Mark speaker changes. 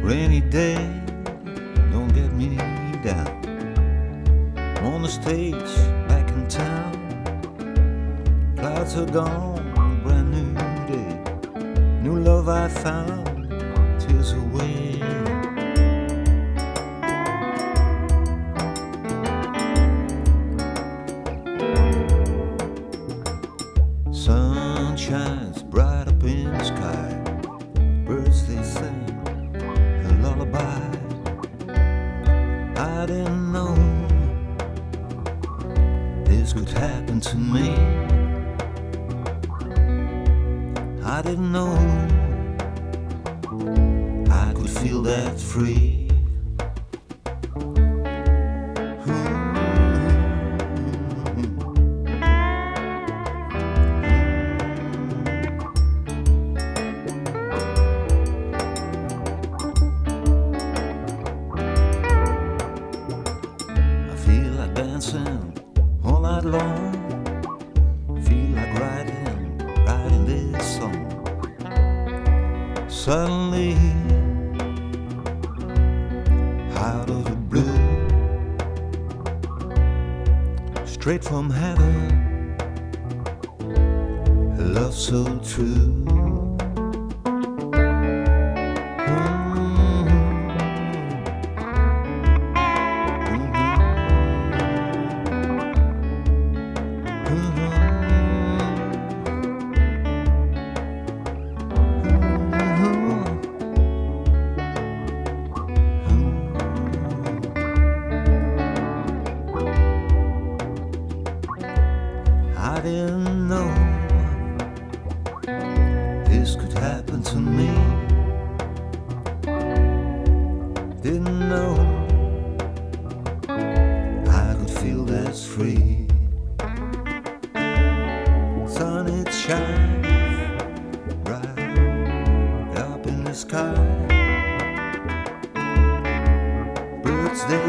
Speaker 1: Rainy day, don't get me down. On the stage, back in town. Clouds are gone, brand new day. New love I found, tears away. Sun shines bright up in the sky. Birds they sing a lullaby. I didn't know this could happen to me. I didn't know I could feel that free. Dancing all night long, feel like writing this song. Suddenly, out of the blue, straight from heaven, a love so true. I didn't know this could happen to me. Didn't know I could feel this free. Sun it shines bright up in the sky. Birds they